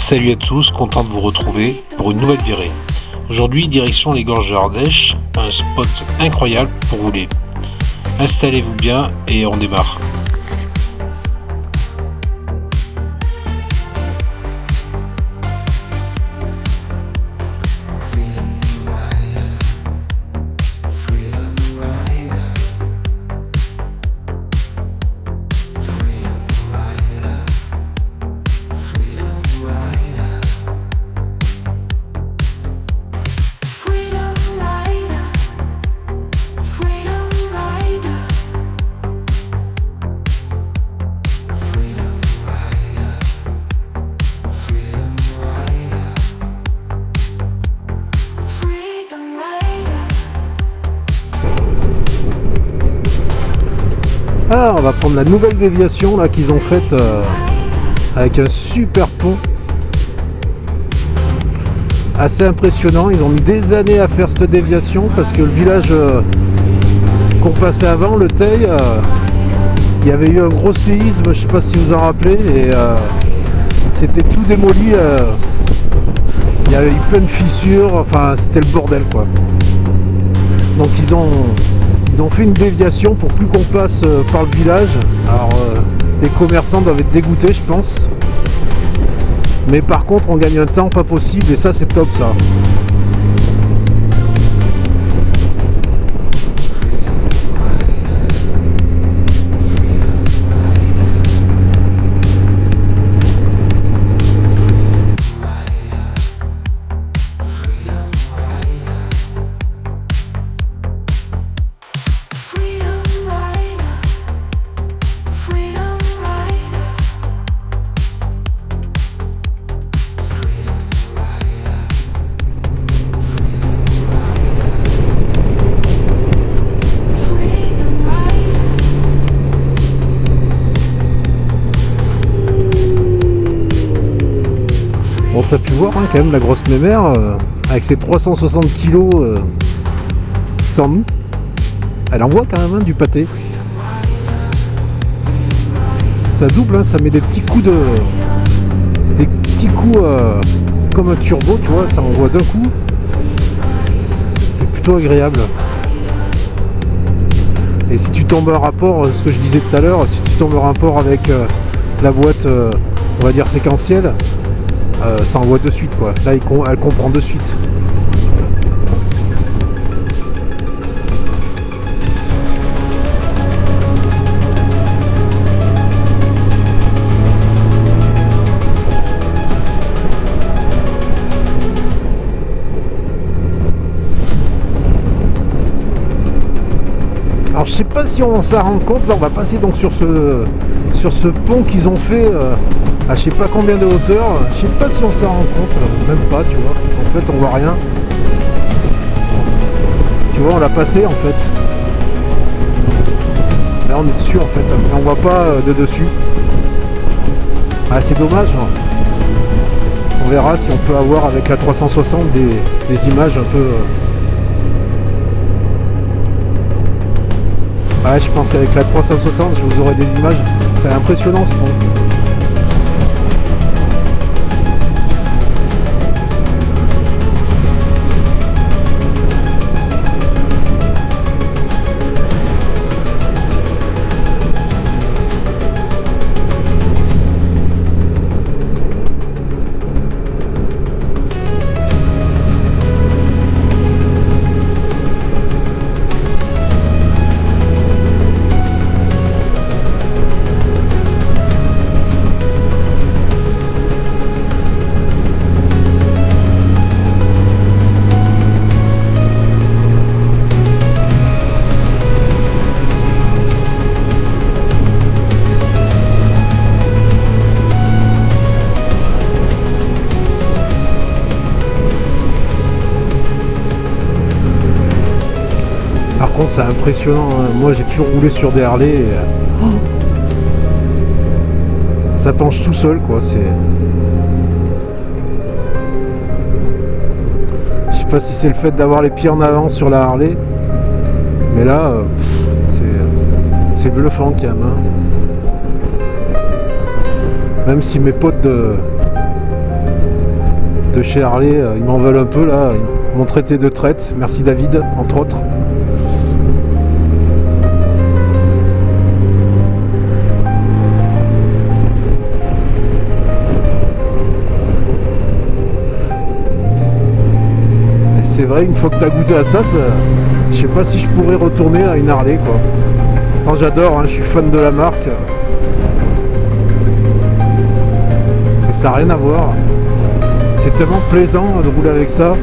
Salut à tous, content de vous retrouver pour une nouvelle virée. Aujourd'hui, direction les gorges de l'Ardèche, un spot incroyable pour rouler. Installez-vous bien et on démarre. Ah, on va prendre la nouvelle déviation là qu'ils ont faite avec un super pont. Assez impressionnant, ils ont mis des années à faire cette déviation parce que le village qu'on passait avant, le Teil, il y avait eu un gros séisme, je sais pas si vous en rappelez, et c'était tout démoli. Il y avait eu plein de fissures, enfin c'était le bordel quoi. Donc ils ont fait une déviation pour plus qu'on passe par le village. Alors les commerçants doivent être dégoûtés je pense. Mais par contre on gagne un temps pas possible et ça c'est top ça. Bon, t'as pu voir hein, quand même la grosse mémère avec ses 360 kilos sans nous. Elle envoie quand même hein, du pâté. Ça double, hein, ça met des petits coups comme un turbo, tu vois, ça envoie d'un coup. C'est plutôt agréable. Et si tu tombes en rapport, ce que je disais tout à l'heure, si tu tombes en rapport avec la boîte, on va dire séquentielle, ça envoie de suite quoi. Là elle comprend de suite. Alors je sais pas si on s'en rend compte, là on va passer donc sur ce pont qu'ils ont fait à je sais pas combien de hauteur, je sais pas si on s'en rend compte, même pas tu vois, en fait on voit rien. Tu vois on l'a passé en fait. Là on est dessus en fait, mais on voit pas de dessus. Ah c'est dommage. On verra si on peut avoir avec la 360 des images un peu. Ouais, je pense qu'avec la 360 je vous aurai des images, c'est impressionnant ce pont. Par contre c'est impressionnant, hein. Moi j'ai toujours roulé sur des Harley et, ça penche tout seul quoi, c'est. Je sais pas si c'est le fait d'avoir les pieds en avant sur la Harley, mais là c'est bluffant quand même hein. Même si mes potes de chez Harley, ils m'en veulent un peu là, ils m'ont traité de traite. Merci David, entre autres. Et c'est vrai, une fois que tu as goûté à ça, je sais pas si je pourrais retourner à une Harley quoi. Enfin, j'adore, hein, je suis fan de la marque. Mais ça n'a rien à voir. C'est tellement plaisant de rouler avec ça.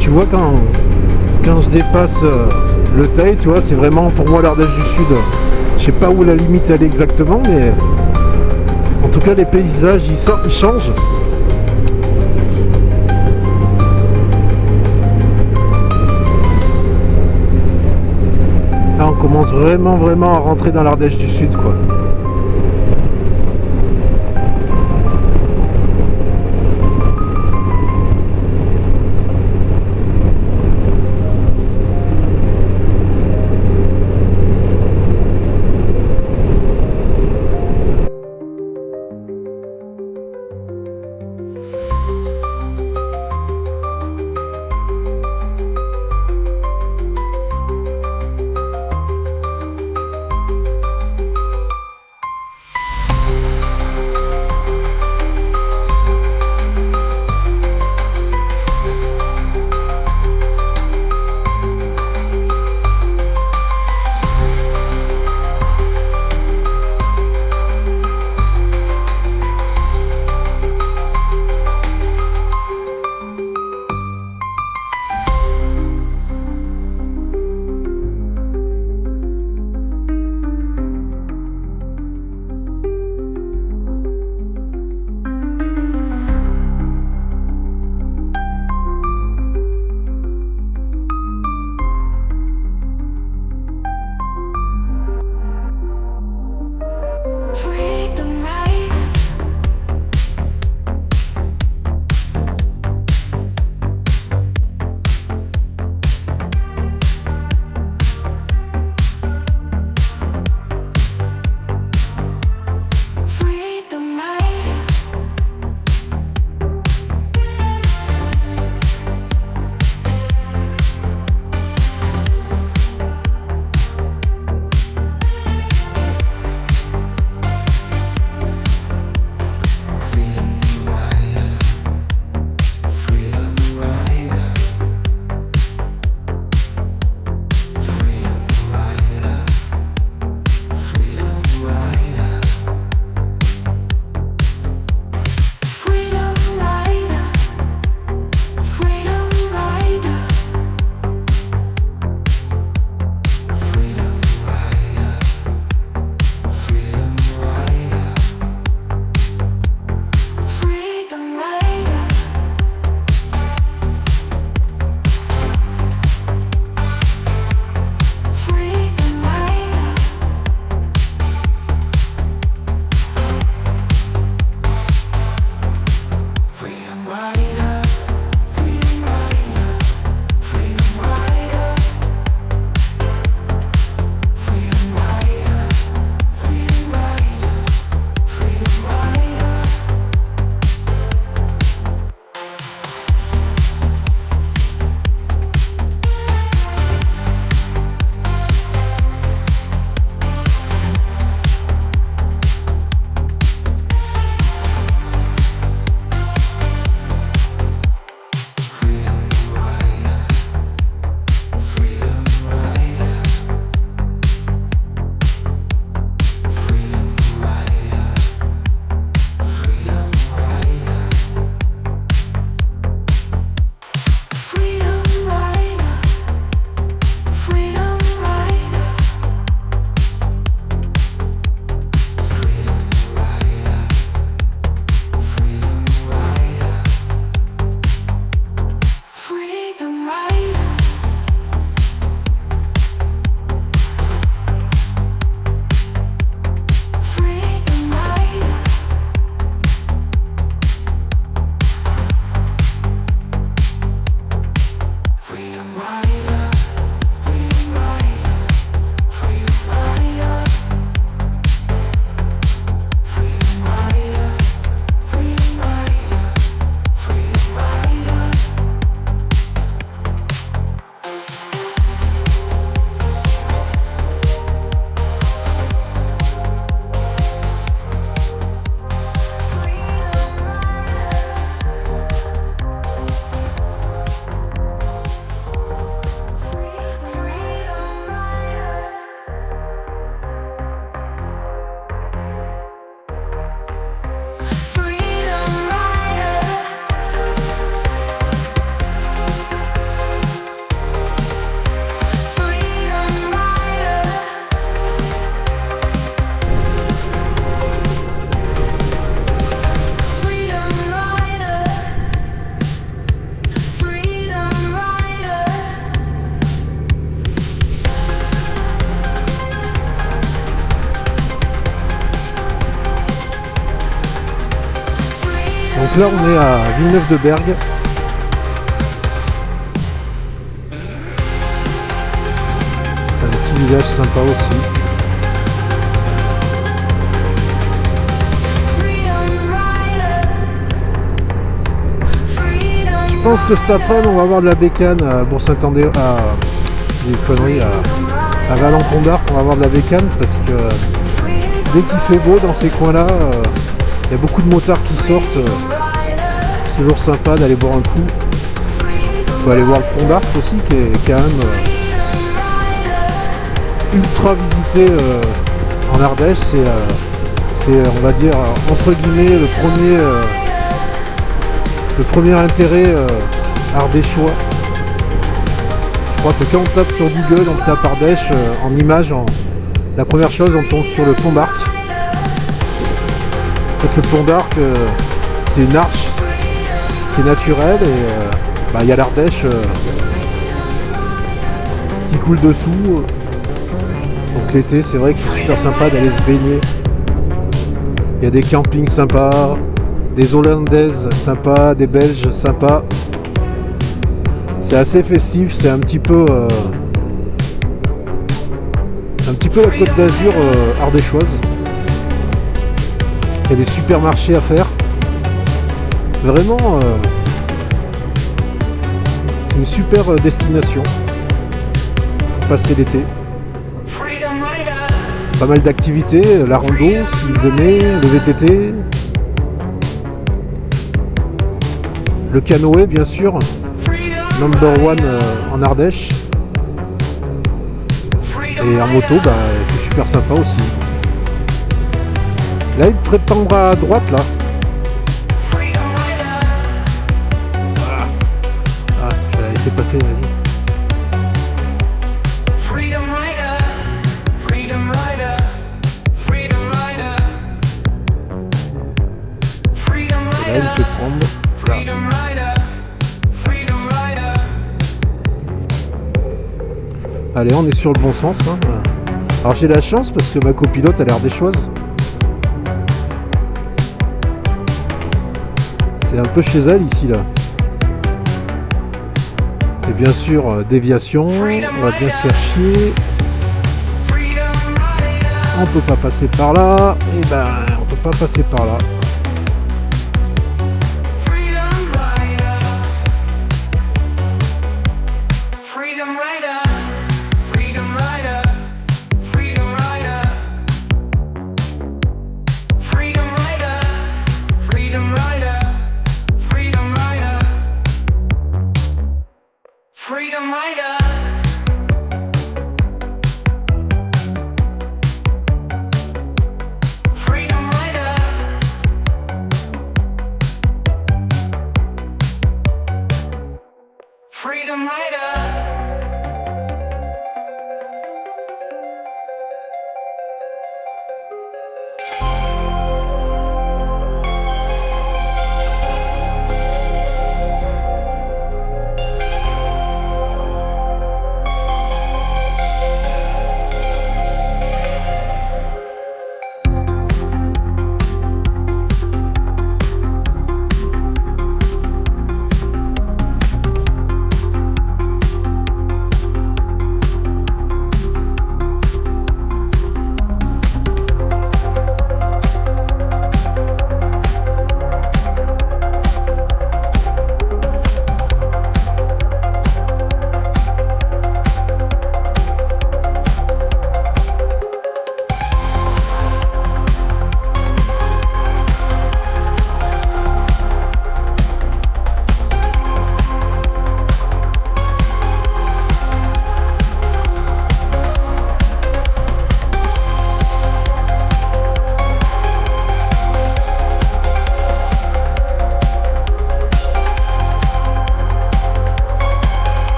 Tu vois, quand je dépasse le Teil, tu vois, c'est vraiment pour moi l'Ardèche du Sud. Je sais pas où la limite elle est exactement, mais en tout cas les paysages ils changent. Là on commence vraiment à rentrer dans l'Ardèche du Sud quoi. Donc là on est à Villeneuve-de-Berg. C'est un petit village sympa aussi. Je pense que cet après-midi on va avoir de la bécane à Bourg-Saint-André, des conneries, à Vallon-Pont-d'Arc, on va avoir de la bécane parce que dès qu'il fait beau dans ces coins-là, il y a beaucoup de motards qui sortent. C'est toujours sympa d'aller boire un coup. On peut aller voir le Pont d'Arc aussi qui est quand même ultra visité en Ardèche. C'est on va dire entre guillemets le premier intérêt ardéchois. Je crois que quand on tape sur Google, on tape Ardèche en image, la première chose on tombe sur le Pont d'Arc. En fait, le Pont d'Arc c'est une arche qui est naturelle et y a l'Ardèche qui coule dessous. Donc l'été c'est vrai que c'est super sympa d'aller se baigner. Il y a des campings sympas, des Hollandaises sympas, des Belges sympas. C'est assez festif, c'est un petit peu la Côte d'Azur ardéchoise. Il y a des supermarchés à faire. Vraiment, c'est une super destination pour passer l'été. Pas mal d'activités, la rando si vous aimez, le VTT, le canoë bien sûr, number one en Ardèche. Et en moto, c'est super sympa aussi. Là, il me ferait prendre à droite, là. Ah, je vais la laisser passer, vas-y. Et là, il me fait prendre. Là. Allez, on est sur le bon sens. Hein. Alors j'ai la chance parce que ma copilote a l'air ardéchoise. C'est un peu chez elle ici là. Et bien sûr, déviation, on va bien se faire chier. On peut pas passer par là. Et on peut pas passer par là.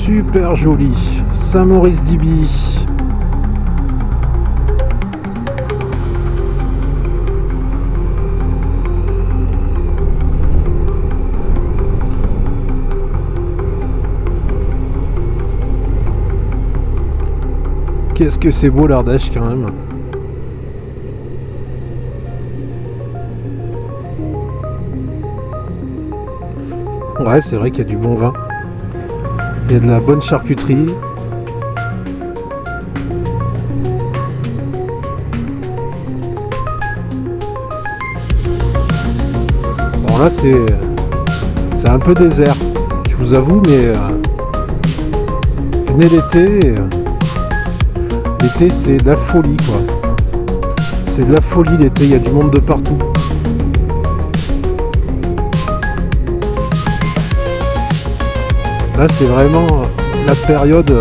super joli. Saint-Maurice-d'Iby. Qu'est-ce que c'est beau l'Ardèche quand même. Ouais, c'est vrai qu'il y a du bon vin. Il y a de la bonne charcuterie. Bon là c'est un peu désert, je vous avoue, mais venez l'été. L'été c'est de la folie quoi. C'est de la folie l'été, il y a du monde de partout. Là c'est vraiment la période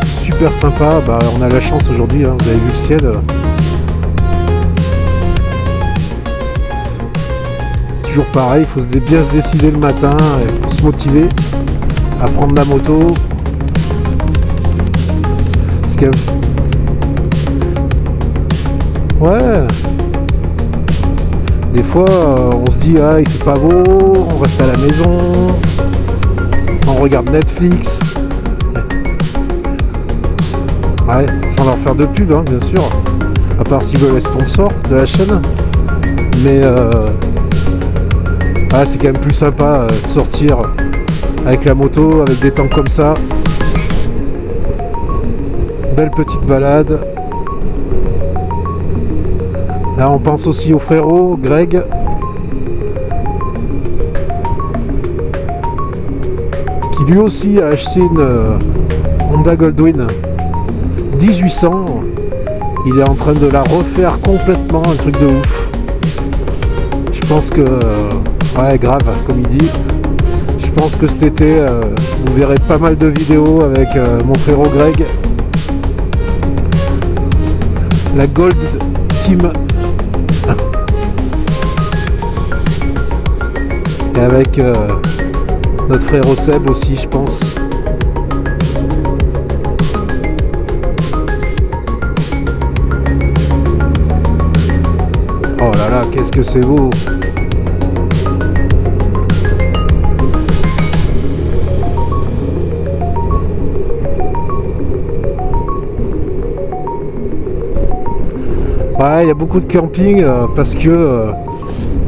super sympa. Bah, on a la chance aujourd'hui, hein, vous avez vu le ciel. C'est toujours pareil, il faut bien se décider le matin, il faut se motiver à prendre la moto. C'est quand même... Ouais. Des fois on se dit ah il fait pas beau, on reste à la maison. On regarde Netflix. Ouais, sans leur faire de pub, hein, bien sûr. À part s'ils veulent les sponsors de la chaîne. Mais c'est quand même plus sympa de sortir avec la moto, avec des temps comme ça. Belle petite balade. Là, on pense aussi au frérot, Greg. Qui lui aussi a acheté une Honda Goldwyn 1800. Il est en train de la refaire complètement, un truc de ouf. Je pense que... ouais, grave, comme il dit. Je pense que cet été, vous verrez pas mal de vidéos avec mon frérot Greg. La Gold Team. Et avec notre frère Seb aussi, je pense. Oh là là, qu'est-ce que c'est beau! Ouais, il y a beaucoup de camping parce que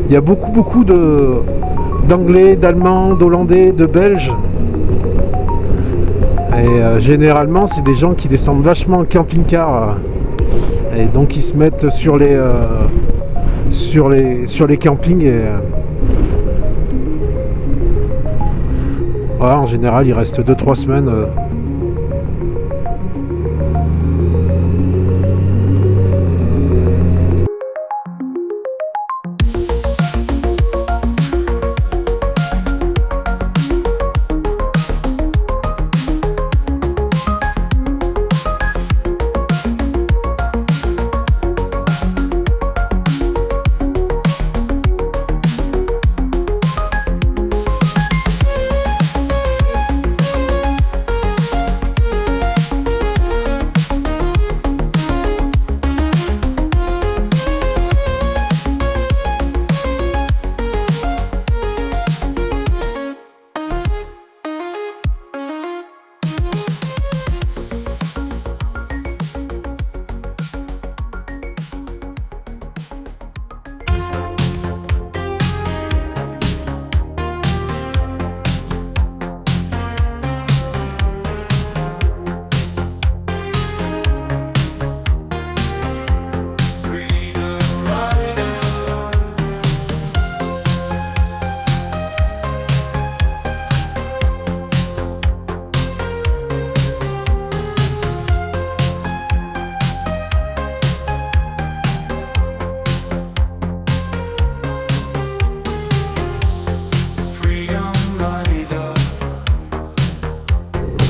il y a beaucoup d'Anglais, d'Allemands, d'Hollandais, de Belges. Et généralement, c'est des gens qui descendent vachement en camping-car. Et donc, ils se mettent sur les campings. Et, en général, ils restent 2-3 semaines.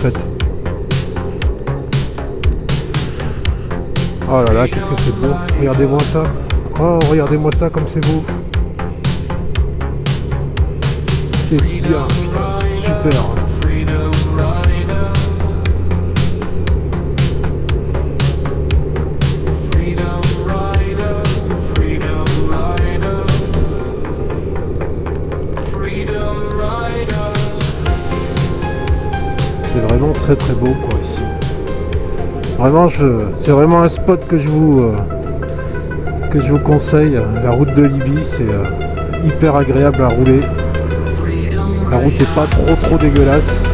Fait. Oh là là, qu'est-ce que c'est beau. Regardez-moi ça. Oh, regardez-moi ça comme c'est beau. C'est bien, putain, c'est super. vraiment très très beau quoi ici. Vraiment, c'est vraiment un spot que je vous conseille. La route de Libye, c'est hyper agréable à rouler. La route est pas trop dégueulasse.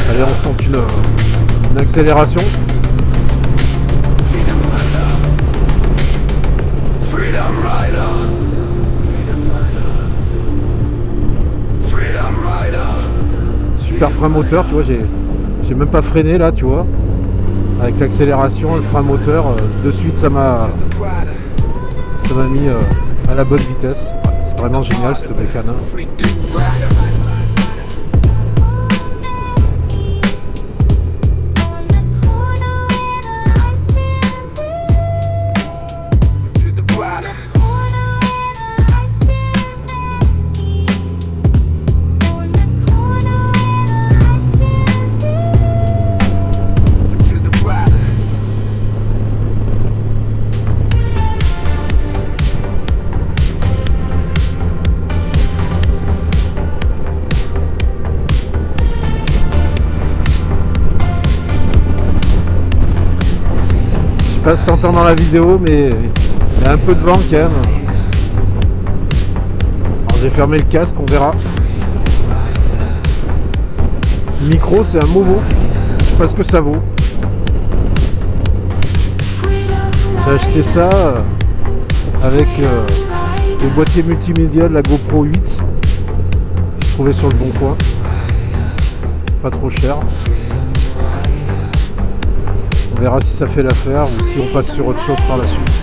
Allez, on se tente une accélération. Super frein moteur, tu vois, j'ai même pas freiné là, tu vois. Avec l'accélération, le frein moteur, de suite ça m'a mis à la bonne vitesse. Ouais, c'est vraiment génial cette bécane. Je sais pas si t'entends dans la vidéo, mais il y a un peu de vent quand même. Alors j'ai fermé le casque, on verra. Le micro, c'est un Movo. Je sais pas ce que ça vaut. J'ai acheté ça avec le boîtier multimédia de la GoPro 8. J'ai trouvé sur le bon coin. Pas trop cher. On verra si ça fait l'affaire ou si on passe sur autre chose par la suite.